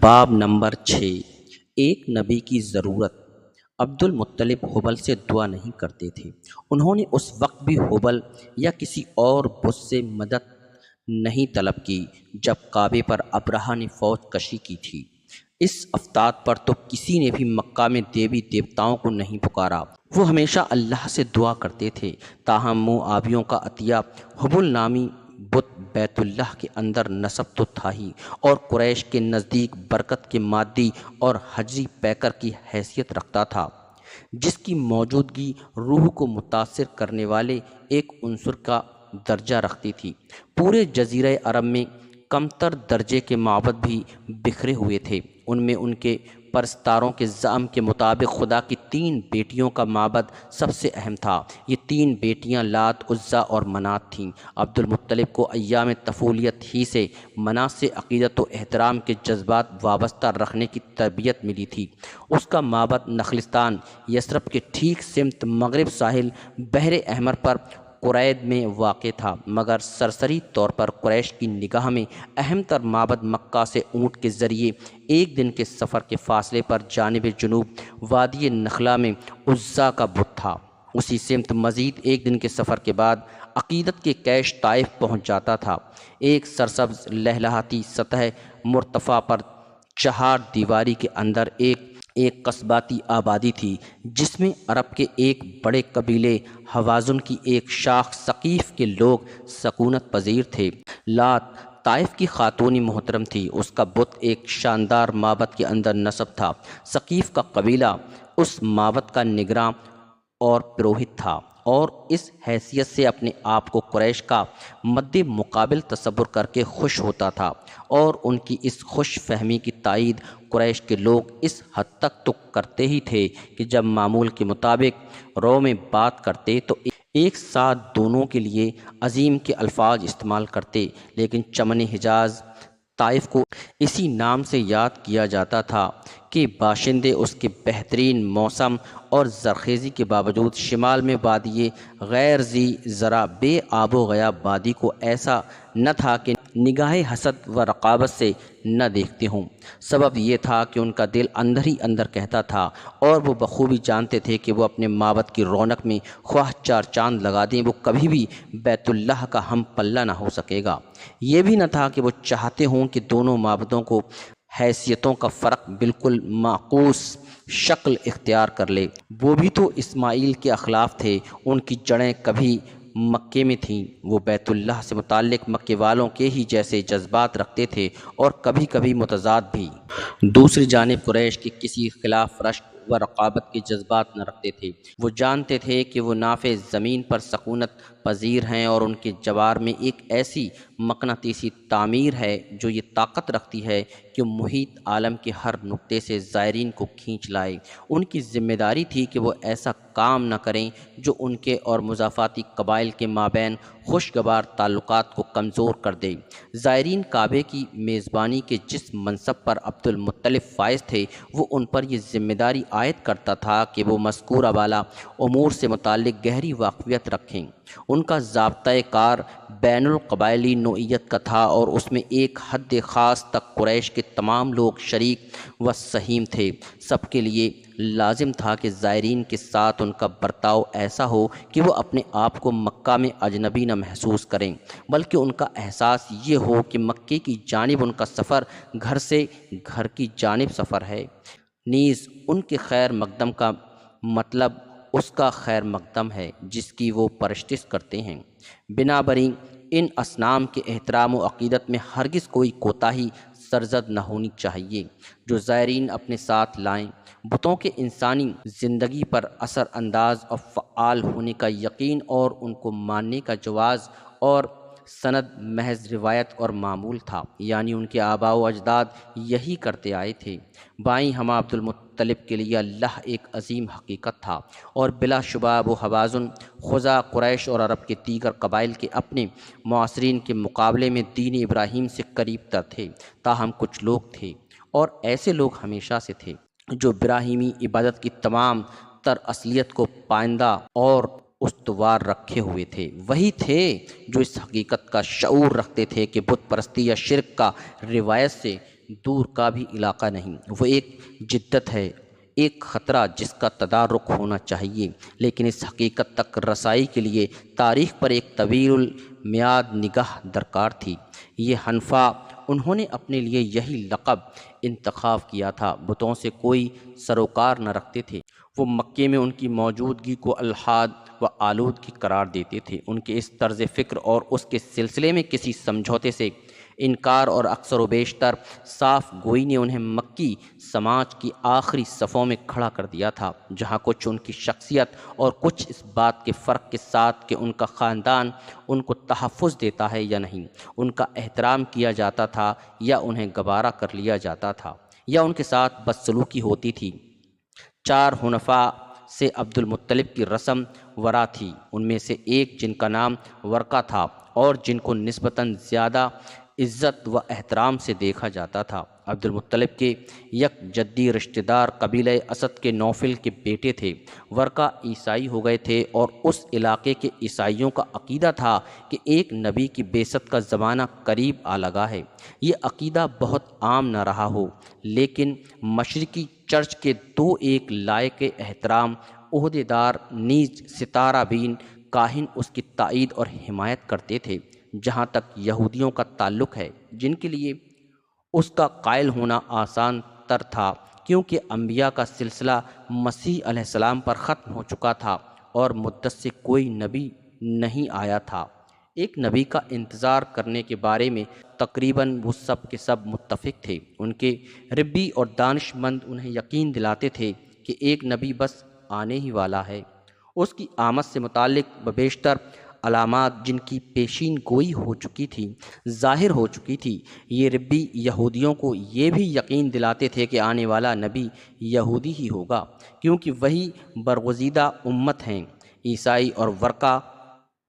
باب نمبر 6۔ ایک نبی کی ضرورت۔ عبد المطلب حبل سے دعا نہیں کرتے تھے۔ انہوں نے اس وقت بھی حبل یا کسی اور بت سے مدد نہیں طلب کی جب کعبے پر ابرہہ نے فوج کشی کی تھی۔ اس افتاد پر تو کسی نے بھی مکہ میں دیوی دیوتاؤں کو نہیں پکارا۔ وہ ہمیشہ اللہ سے دعا کرتے تھے۔ تاہم معاویوں کا عطیہ حبل نامی بت بیت اللہ کے اندر نصب تو تھا ہی، اور قریش کے نزدیک برکت کے مادی اور حجری پیکر کی حیثیت رکھتا تھا، جس کی موجودگی روح کو متاثر کرنے والے ایک عنصر کا درجہ رکھتی تھی۔ پورے جزیرہ عرب میں کم تر درجے کے معبد بھی بکھرے ہوئے تھے۔ ان میں ان کے پرستاروں کے زعم کے مطابق خدا کی 3 بیٹیوں کا معبد سب سے اہم تھا۔ یہ 3 بیٹیاں لات، عزا اور منات تھیں۔ عبد المطلب کو ایام طفولیت ہی سے منات سے عقیدت و احترام کے جذبات وابستہ رکھنے کی تربیت ملی تھی۔ اس کا معبد نخلستان یثرب کے ٹھیک سمت مغرب ساحل بحر احمر پر قرید میں واقع تھا، مگر سرسری طور پر قریش کی نگاہ میں اہم تر معبد مکہ سے اونٹ کے ذریعے 1 دن کے سفر کے فاصلے پر جانب جنوب وادی نخلا میں عزا کا بت تھا۔ اسی سمت مزید 1 دن کے سفر کے بعد عقیدت کے کیش طائف پہنچ جاتا تھا۔ ایک سرسبز لہلہاتی سطح مرتفع پر 4 دیواری کے اندر ایک قصباتی آبادی تھی، جس میں عرب کے ایک بڑے قبیلے حوازن کی ایک شاخ ثقیف کے لوگ سکونت پذیر تھے۔ لات طائف کی خاتون محترم تھی۔ اس کا بت ایک شاندار معبد کے اندر نصب تھا۔ ثقیف کا قبیلہ اس معبد کا نگراں اور پروہت تھا، اور اس حیثیت سے اپنے آپ کو قریش کا مد مقابل تصور کر کے خوش ہوتا تھا، اور ان کی اس خوش فہمی کی تائید قریش کے لوگ اس حد تک تو کرتے ہی تھے کہ جب معمول کے مطابق رو میں بات کرتے تو ایک ساتھ دونوں کے لیے عظیم کے الفاظ استعمال کرتے، لیکن چمن حجاز طائف کو اسی نام سے یاد کیا جاتا تھا کہ باشندے اس کے بہترین موسم اور زرخیزی کے باوجود شمال میں وادی غیر ذی زرع بے آب و گیا وادی کو ایسا نہ تھا کہ نگاہ حسد و رقابت سے نہ دیکھتے ہوں۔ سبب یہ تھا کہ ان کا دل اندر ہی اندر کہتا تھا، اور وہ بخوبی جانتے تھے کہ وہ اپنے معبد کی رونق میں خواہ 4 چاند لگا دیں، وہ کبھی بھی بیت اللہ کا ہم پلہ نہ ہو سکے گا۔ یہ بھی نہ تھا کہ وہ چاہتے ہوں کہ دونوں معبدوں کو حیثیتوں کا فرق بالکل معکوس شکل اختیار کر لے۔ وہ بھی تو اسماعیل کے اخلاف تھے، ان کی جڑیں کبھی مکے میں تھیں، وہ بیت اللہ سے متعلق مکے والوں کے ہی جیسے جذبات رکھتے تھے، اور کبھی کبھی متضاد بھی۔ دوسری جانب قریش کے کسی خلاف رشک و رقابت کے جذبات نہ رکھتے تھے۔ وہ جانتے تھے کہ وہ نافع زمین پر سکونت پذیر ہیں، اور ان کے جوار میں ایک ایسی مقناطیسی تعمیر ہے جو یہ طاقت رکھتی ہے کہ محیط عالم کے ہر نقطے سے زائرین کو کھینچ لائے۔ ان کی ذمہ داری تھی کہ وہ ایسا کام نہ کریں جو ان کے اور مضافاتی قبائل کے مابین خوشگوار تعلقات کو کمزور کر دے۔ زائرین کعبے کی میزبانی کے جس منصب پر عبد المطلب فائز تھے، وہ ان پر یہ ذمہ داری عائد کرتا تھا کہ وہ مذکورہ والا امور سے متعلق گہری واقفیت رکھیں۔ ان کا ضابطۂ کار بین القبائلی نوعیت کا تھا، اور اس میں ایک حد خاص تک قریش کے تمام لوگ شریک و سہیم تھے۔ سب کے لیے لازم تھا کہ زائرین کے ساتھ ان کا برتاؤ ایسا ہو کہ وہ اپنے آپ کو مکہ میں اجنبی نہ محسوس کریں، بلکہ ان کا احساس یہ ہو کہ مکے کی جانب ان کا سفر گھر سے گھر کی جانب سفر ہے، نیز ان کے خیر مقدم کا مطلب اس کا خیر مقدم ہے جس کی وہ پرستش کرتے ہیں۔ بنابراین ان اصنام کے احترام و عقیدت میں ہرگز کوئی کوتاہی سرزد نہ ہونی چاہیے جو زائرین اپنے ساتھ لائیں۔ بتوں کے انسانی زندگی پر اثر انداز اور فعال ہونے کا یقین اور ان کو ماننے کا جواز اور سند محض روایت اور معمول تھا، یعنی ان کے آباء و اجداد یہی کرتے آئے تھے۔ بائیں ہمہ عبد المطلب کے لیے اللہ ایک عظیم حقیقت تھا، اور بلا شبہ وہ حوازن، خزاع، قریش اور عرب کے دیگر قبائل کے اپنے معاصرین کے مقابلے میں دین ابراہیم سے قریب تر تھے۔ تاہم کچھ لوگ تھے، اور ایسے لوگ ہمیشہ سے تھے، جو ابراہیمی عبادت کی تمام تر اصلیت کو پائندہ اور استوار رکھے ہوئے تھے۔ وہی تھے جو اس حقیقت کا شعور رکھتے تھے کہ بت پرستی یا شرک کا روایت سے دور کا بھی علاقہ نہیں، وہ ایک جدت ہے، ایک خطرہ جس کا تدارک ہونا چاہیے، لیکن اس حقیقت تک رسائی کے لیے تاریخ پر ایک طویل المیعاد نگاہ درکار تھی۔ یہ حنفا انہوں نے اپنے لیے یہی لقب انتخاب کیا تھا۔ بتوں سے کوئی سروکار نہ رکھتے تھے، وہ مکے میں ان کی موجودگی کو الحاد و آلودگی قرار دیتے تھے۔ ان کے اس طرز فکر اور اس کے سلسلے میں کسی سمجھوتے سے انکار اور اکثر و بیشتر صاف گوئی نے انہیں مکی سماج کی آخری صفوں میں کھڑا کر دیا تھا، جہاں کچھ ان کی شخصیت اور کچھ اس بات کے فرق کے ساتھ کہ ان کا خاندان ان کو تحفظ دیتا ہے یا نہیں، ان کا احترام کیا جاتا تھا یا انہیں گوارا کر لیا جاتا تھا یا ان کے ساتھ بدسلوکی ہوتی تھی۔ چار حنفاء سے عبد المطلب کی رسم ورا تھی، ان میں سے ایک جن کا نام ورقہ تھا اور جن کو نسبتاً زیادہ عزت و احترام سے دیکھا جاتا تھا۔ عبد المطلب کے یک جدی رشتہ دار قبیلہ اسد کے نوفل کے بیٹے تھے۔ ورقہ عیسائی ہو گئے تھے اور اس علاقے کے عیسائیوں کا عقیدہ تھا کہ ایک نبی کی بعثت کا زمانہ قریب آ لگا ہے۔ یہ عقیدہ بہت عام نہ رہا ہو، لیکن مشرقی چرچ کے دو ایک لائق احترام عہدیدار نیز ستارہ بین کاہن اس کی تائید اور حمایت کرتے تھے۔ جہاں تک یہودیوں کا تعلق ہے، جن کے لیے اس کا قائل ہونا آسان تر تھا، کیونکہ انبیاء کا سلسلہ مسیح علیہ السلام پر ختم ہو چکا تھا اور مدت سے کوئی نبی نہیں آیا تھا۔ ایک نبی کا انتظار کرنے کے بارے میں تقریباً وہ سب کے سب متفق تھے۔ ان کے ربی اور دانش مند انہیں یقین دلاتے تھے کہ ایک نبی بس آنے ہی والا ہے۔ اس کی آمد سے متعلق بیشتر علامات جن کی پیشین گوئی ہو چکی تھی، ظاہر ہو چکی تھی۔ یہ ربی یہودیوں کو یہ بھی یقین دلاتے تھے کہ آنے والا نبی یہودی ہی ہوگا، کیونکہ وہی برگزیدہ امت ہیں۔ عیسائی اور ورقہ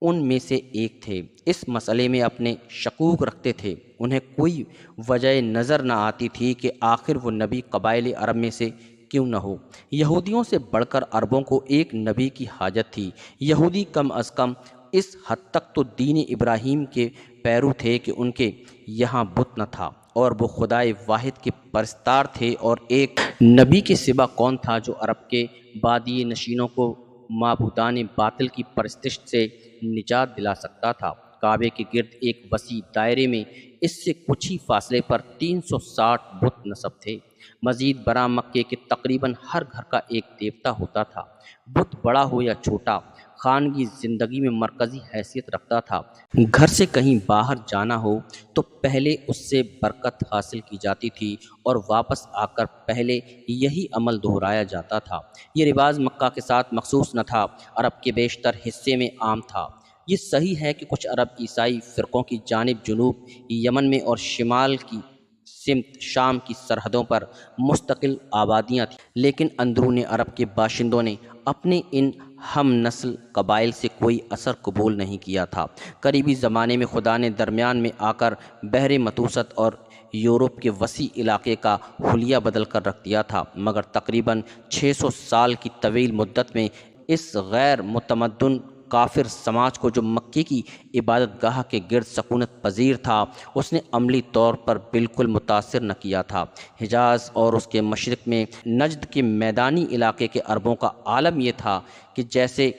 ان میں سے ایک تھے، اس مسئلے میں اپنے شکوک رکھتے تھے۔ انہیں کوئی وجہ نظر نہ آتی تھی کہ آخر وہ نبی قبائل عرب میں سے کیوں نہ ہو۔ یہودیوں سے بڑھ کر عربوں کو ایک نبی کی حاجت تھی۔ یہودی کم از کم اس حد تک تو دین ابراہیم کے پیرو تھے کہ ان کے یہاں بت نہ تھا اور وہ خدائے واحد کے پرستار تھے، اور ایک نبی کے سوا کون تھا جو عرب کے بادی نشینوں کو معبودان باطل کی پرستش سے نجات دلا سکتا تھا۔ کعبے کے گرد ایک وسیع دائرے میں اس سے کچھ ہی فاصلے پر 360 بت نصب تھے۔ مزید برآں مکے کے تقریباً ہر گھر کا ایک دیوتا ہوتا تھا۔ بت بڑا ہو یا چھوٹا، خانگی زندگی میں مرکزی حیثیت رکھتا تھا۔ گھر سے کہیں باہر جانا ہو تو پہلے اس سے برکت حاصل کی جاتی تھی اور واپس آ کر پہلے یہی عمل دہرایا جاتا تھا۔ یہ رواج مکہ کے ساتھ مخصوص نہ تھا، عرب کے بیشتر حصے میں عام تھا۔ یہ صحیح ہے کہ کچھ عرب عیسائی فرقوں کی جانب جنوب یمن میں اور شمال کی سمت شام کی سرحدوں پر مستقل آبادیاں تھیں، لیکن اندرون عرب کے باشندوں نے اپنے ان ہم نسل قبائل سے کوئی اثر قبول نہیں کیا تھا۔ قریبی زمانے میں خدا نے درمیان میں آ کر بحر متوسط اور یورپ کے وسیع علاقے کا حلیہ بدل کر رکھ دیا تھا، مگر تقریباً 600 سال کی طویل مدت میں اس غیر متمدن کافر سماج کو جو مکے کی عبادت گاہ کے گرد سکونت پذیر تھا، اس نے عملی طور پر بالکل متاثر نہ کیا تھا۔ حجاز اور اس کے مشرق میں نجد کے میدانی علاقے کے عربوں کا عالم یہ تھا کہ جیسے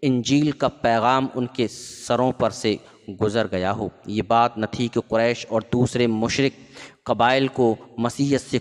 انجیل کا پیغام ان کے سروں پر سے گزر گیا ہو۔ یہ بات نہ تھی کہ قریش اور دوسرے مشرک قبائل کو مسیحیت سے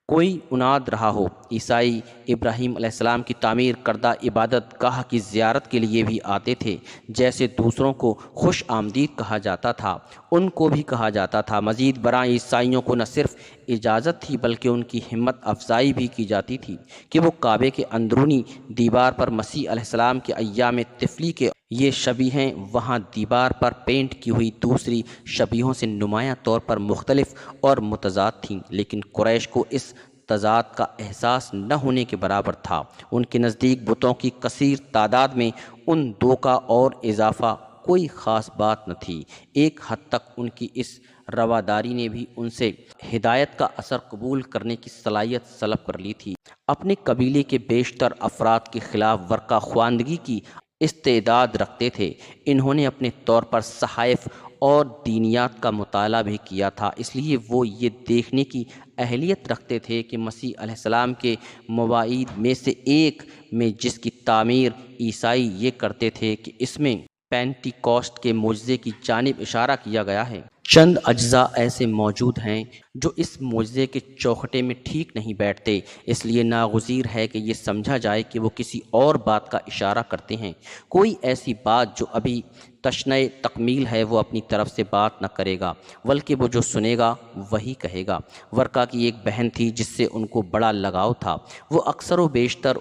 کوئی عناد رہا ہو۔ عیسائی ابراہیم علیہ السلام کی تعمیر کردہ عبادت گاہ کی زیارت کے لیے بھی آتے تھے۔ جیسے دوسروں کو خوش آمدید کہا جاتا تھا، ان کو بھی کہا جاتا تھا۔ مزید برآں عیسائیوں کو نہ صرف اجازت تھی بلکہ ان کی ہمت افزائی بھی کی جاتی تھی کہ وہ کعبے کے اندرونی دیوار پر مسیح علیہ السلام کے ایام طفلی کے یہ شبیہیں وہاں دیوار پر پینٹ کی ہوئی دوسری شبیہوں سے نمایاں طور پر مختلف اور متضاد تھیں، لیکن قریش کو اس تضاد کا احساس نہ ہونے کے برابر تھا۔ ان کے نزدیک بتوں کی کثیر تعداد میں ان دو کا اور اضافہ کوئی خاص بات نہ تھی۔ ایک حد تک ان کی اس رواداری نے بھی ان سے ہدایت کا اثر قبول کرنے کی صلاحیت سلب کر لی تھی۔ اپنے قبیلے کے بیشتر افراد کے خلاف ورقہ خواندگی کی استعداد رکھتے تھے۔ انہوں نے اپنے طور پر صحائف اور دینیات کا مطالعہ بھی کیا تھا، اس لیے وہ یہ دیکھنے کی اہلیت رکھتے تھے کہ مسیح علیہ السلام کے مواعید میں سے ایک میں جس کی تعمیر عیسائی یہ کرتے تھے کہ اس میں پینٹیکوسٹ کے معجزے کی جانب اشارہ کیا گیا ہے، چند اجزاء ایسے موجود ہیں جو اس معجزے کے چوکھٹے میں ٹھیک نہیں بیٹھتے، اس لیے ناگزیر ہے کہ یہ سمجھا جائے کہ وہ کسی اور بات کا اشارہ کرتے ہیں۔ کوئی ایسی بات جو ابھی تشنہ تکمیل ہے وہ اپنی طرف سے بات نہ کرے گا، بلکہ وہ جو سنے گا وہی کہے گا۔ ورقا کی ایک بہن تھی جس سے ان کو بڑا لگاؤ تھا، وہ اکثر و بیشتر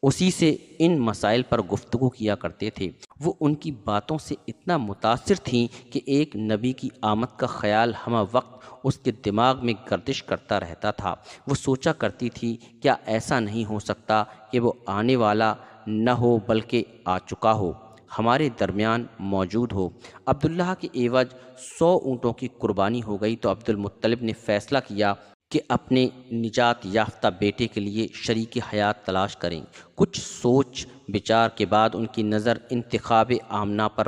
اسی سے ان مسائل پر گفتگو کیا کرتے تھے۔ وہ ان کی باتوں سے اتنا متاثر تھیں کہ ایک نبی کی آمد کا خیال ہمہ وقت اس کے دماغ میں گردش کرتا رہتا تھا۔ وہ سوچا کرتی تھی کیا ایسا نہیں ہو سکتا کہ وہ آنے والا نہ ہو بلکہ آ چکا ہو، ہمارے درمیان موجود ہو۔ عبداللہ کے عوض 100 اونٹوں کی قربانی ہو گئی تو عبد المطلب نے فیصلہ کیا کہ اپنے نجات یافتہ بیٹے کے لیے شریک حیات تلاش کریں۔ کچھ سوچ بچار کے بعد ان کی نظر انتخاب آمنہ پر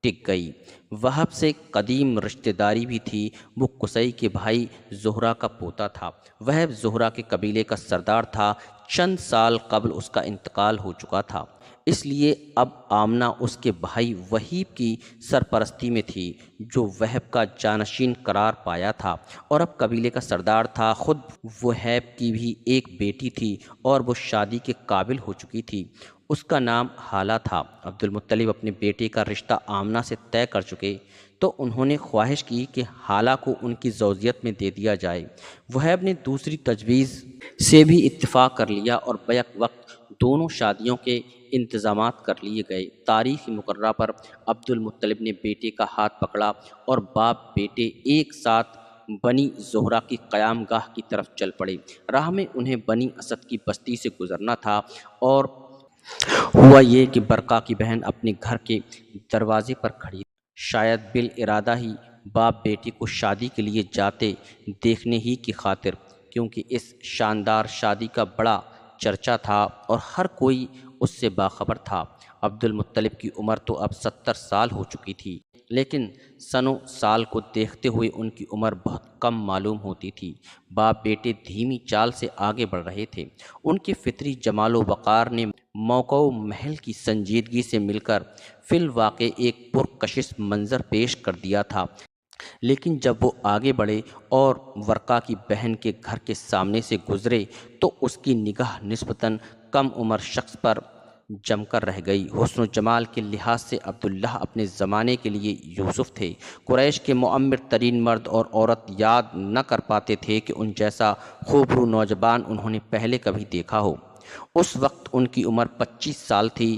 ٹک گئی۔ وہب سے قدیم رشتہ داری بھی تھی، وہ قصی کے بھائی زہرہ کا پوتا تھا۔ وہب زہرہ کے قبیلے کا سردار تھا، چند سال قبل اس کا انتقال ہو چکا تھا، اس لیے اب آمنہ اس کے بھائی وہیب کی سرپرستی میں تھی جو وہب کا جانشین قرار پایا تھا اور اب قبیلے کا سردار تھا۔ خود وہیب کی بھی ایک بیٹی تھی اور وہ شادی کے قابل ہو چکی تھی، اس کا نام ہالہ تھا۔ عبد المطلب اپنے بیٹے کا رشتہ آمنہ سے طے کر چکے تو انہوں نے خواہش کی کہ ہالہ کو ان کی زوجیت میں دے دیا جائے۔ وہیب نے دوسری تجویز سے بھی اتفاق کر لیا اور بیک وقت دونوں شادیوں کے انتظامات کر لیے گئے۔ تاریخ مقررہ پر عبد المطلب نے بیٹے کا ہاتھ پکڑا اور باپ بیٹے ایک ساتھ بنی زہرہ کی قیام گاہ کی طرف چل پڑے۔ راہ میں انہیں بنی اسد کی بستی سے گزرنا تھا اور ہوا یہ کہ برقا کی بہن اپنے گھر کے دروازے پر کھڑی، شاید بالارادہ ہی باپ بیٹی کو شادی کے لیے جاتے دیکھنے ہی کی خاطر، کیونکہ اس شاندار شادی کا بڑا چرچا تھا اور ہر کوئی اس سے باخبر تھا۔ عبد المطلب کی عمر تو اب 70 سال ہو چکی تھی، لیکن سن و سال کو دیکھتے ہوئے ان کی عمر بہت کم معلوم ہوتی تھی۔ باپ بیٹے دھیمی چال سے آگے بڑھ رہے تھے، ان کے فطری جمال و وقار نے موقع و محل کی سنجیدگی سے مل کر فی الواقع ایک پرکشش منظر پیش کر دیا تھا، لیکن جب وہ آگے بڑھے اور ورقا کی بہن کے گھر کے سامنے سے گزرے تو اس کی نگاہ نسبتاً کم عمر شخص پر جم کر رہ گئی۔ حسن و جمال کے لحاظ سے عبداللہ اپنے زمانے کے لیے یوسف تھے۔ قریش کے معمر ترین مرد اور عورت یاد نہ کر پاتے تھے کہ ان جیسا خوبرو نوجوان انہوں نے پہلے کبھی دیکھا ہو۔ اس وقت ان کی عمر 25 سال تھی،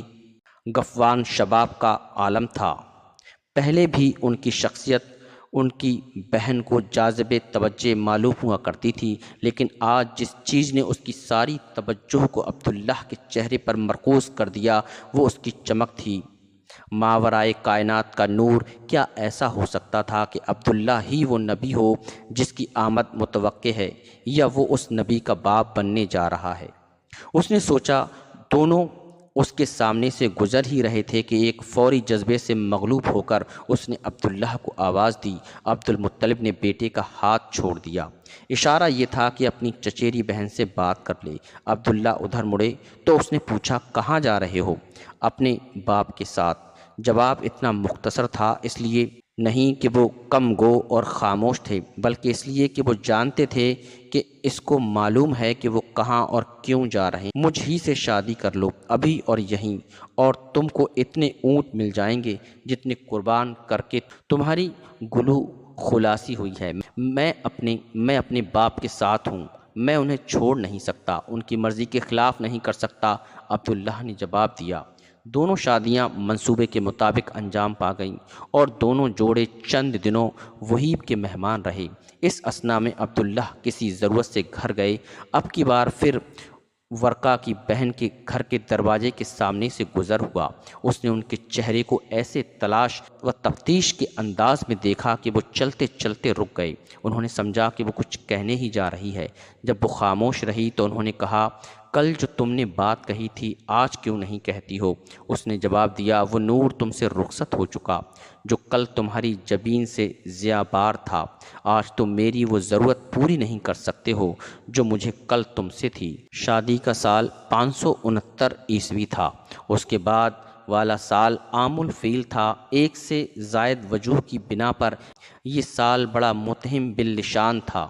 گفوان شباب کا عالم تھا۔ پہلے بھی ان کی شخصیت ان کی بہن کو جاذب توجہ معلوم ہوا کرتی تھی، لیکن آج جس چیز نے اس کی ساری توجہ کو عبداللہ کے چہرے پر مرکوز کر دیا وہ اس کی چمک تھی۔ ماورائے کائنات کا نور، کیا ایسا ہو سکتا تھا کہ عبداللہ ہی وہ نبی ہو جس کی آمد متوقع ہے، یا وہ اس نبی کا باپ بننے جا رہا ہے؟ اس نے سوچا۔ دونوں اس کے سامنے سے گزر ہی رہے تھے کہ ایک فوری جذبے سے مغلوب ہو کر اس نے عبداللہ کو آواز دی۔ عبد المطلب نے بیٹے کا ہاتھ چھوڑ دیا، اشارہ یہ تھا کہ اپنی چچیری بہن سے بات کر لے۔ عبداللہ ادھر مڑے تو اس نے پوچھا، کہاں جا رہے ہو؟ اپنے باپ کے ساتھ۔ جواب اتنا مختصر تھا، اس لیے نہیں کہ وہ کم گو اور خاموش تھے، بلکہ اس لیے کہ وہ جانتے تھے کہ اس کو معلوم ہے کہ وہ کہاں اور کیوں جا رہے ہیں۔ مجھ ہی سے شادی کر لو، ابھی اور یہیں، اور تم کو اتنے اونٹ مل جائیں گے جتنے قربان کر کے تمہاری گلو خلاصی ہوئی ہے۔ میں اپنے باپ کے ساتھ ہوں، میں انہیں چھوڑ نہیں سکتا، ان کی مرضی کے خلاف نہیں کر سکتا، عبداللہ نے جواب دیا۔ دونوں شادیاں منصوبے کے مطابق انجام پا گئیں اور دونوں جوڑے چند دنوں وہیب کے مہمان رہے۔ اس اثنا میں عبداللہ کسی ضرورت سے گھر گئے۔ اب کی بار پھر ورقا کی بہن کے گھر کے دروازے کے سامنے سے گزر ہوا۔ اس نے ان کے چہرے کو ایسے تلاش و تفتیش کے انداز میں دیکھا کہ وہ چلتے چلتے رک گئے۔ انہوں نے سمجھا کہ وہ کچھ کہنے ہی جا رہی ہے۔ جب وہ خاموش رہی تو انہوں نے کہا، کل جو تم نے بات کہی تھی آج کیوں نہیں کہتی ہو؟ اس نے جواب دیا، وہ نور تم سے رخصت ہو چکا جو کل تمہاری جبین سے ضیاء بار تھا۔ آج تم میری وہ ضرورت پوری نہیں کر سکتے ہو جو مجھے کل تم سے تھی۔ شادی کا سال 569 عیسوی تھا۔ اس کے بعد والا سال عام الفیل تھا۔ ایک سے زائد وجوہ کی بنا پر یہ سال بڑا متہم بالنشان تھا۔